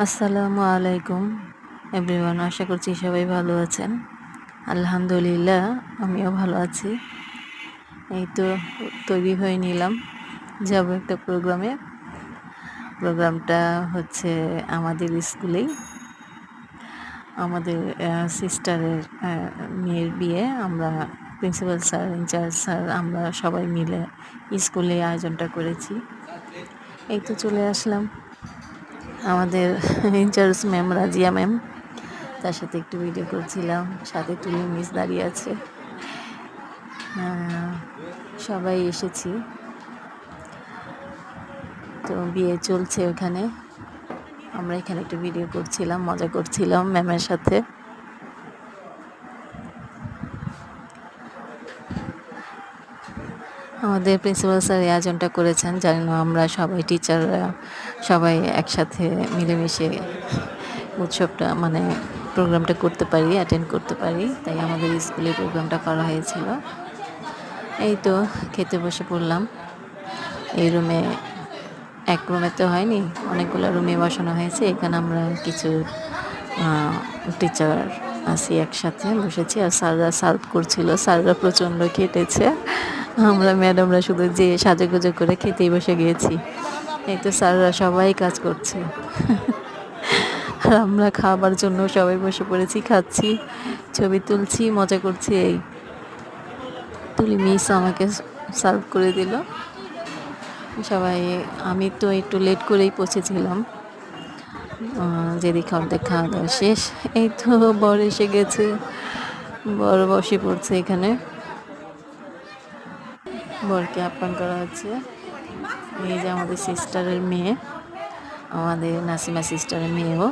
আসসালামু আলাইকুম এভরিওয়ান, আশা করছি সবাই ভালো আছেন। আলহামদুলিল্লাহ, আমিও ভালো আছি। এই তো তৈরি হয়ে নিলাম, যাব একটা প্রোগ্রামটা হচ্ছে আমাদের স্কুলেই, আমাদের সিস্টারের মেয়ের বিয়ে। আমরা প্রিন্সিপাল স্যার, ইনচার্জ স্যার, আমরা সবাই মিলে স্কুলে আয়োজনটা করেছি। এই তো চলে আসলাম। আমাদের ইনচার্জ ম্যাম রাজিয়া ম্যাম, তার সাথে একটু ভিডিও করছিলাম, সাথে তুলি মিস দাঁড়িয়ে আছে। সবাই এসেছি, তো বিয়ে চলছে ওখানে। আমরা এখানে একটু ভিডিও করছিলাম, মজা করছিলাম ম্যামের সাথে। আমাদের প্রিন্সিপাল স্যার এই আয়োজনটা করেছেন যেন আমরা সবাই টিচাররা সবাই একসাথে মিলেমিশে উৎসবটা প্রোগ্রামটা করতে পারি, অ্যাটেন্ড করতে পারি। তাই আমাদের স্কুলে প্রোগ্রামটা করা হয়েছিল। এই তো খেতে বসে পড়লাম। এই রুমে, এক রুমে তো হয়নি, অনেকগুলো রুমে বসানো হয়েছে। এখানে আমরা কিছু টিচার আছি, একসাথে বসেছি। আর স্যাররা সার্ভ করছিল, স্যাররা প্রচণ্ড খেটেছে। আমরা ম্যাডামরা শুধু যে সাজুগুজু করে খেতেই বসে গিয়েছি। এই তো স্যাররা সবাই কাজ করছে আর আমরা খাবার জন্য সবাই বসে পড়েছি, খাচ্ছি, ছবি তুলছি, মজা করছি। এই তুলি মিস আমাকে সার্ভ করে দিল সবাই। আমি তো একটু লেট করেই পৌঁছেছিলাম, যেদিকে অর্ধেক খাওয়া দাওয়া শেষ। এই তো বর এসে গেছে, বর বসে পড়ছে এখানে, বরকে আপ্যায়ন করা হচ্ছে। এই যে আমাদের সিস্টারের মেয়ে, আমাদের নাসিমা সিস্টারের মেয়েও।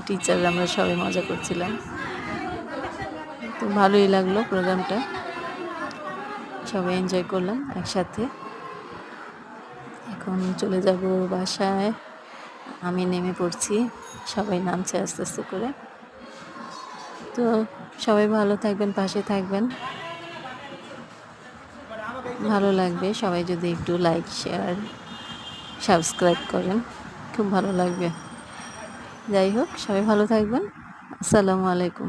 টিচার আমরা সবাই মজা করছিলাম, তো ভালোই লাগলো প্রোগ্রামটা, সবাই এনজয় করলাম একসাথে। এখন চলে যাব বাসায়, আমি নেমে পড়ছি, সবাই নামছে আস্তে আস্তে করে। তো সবাই ভালো থাকবেন, পাশে থাকবেন, ভালো লাগবে সবাই যদি একটু লাইক, শেয়ার, সাবস্ক্রাইব করেন, খুব ভালো লাগবে। যাই হোক, সবাই ভালো থাকবেন। আসসালামু আলাইকুম।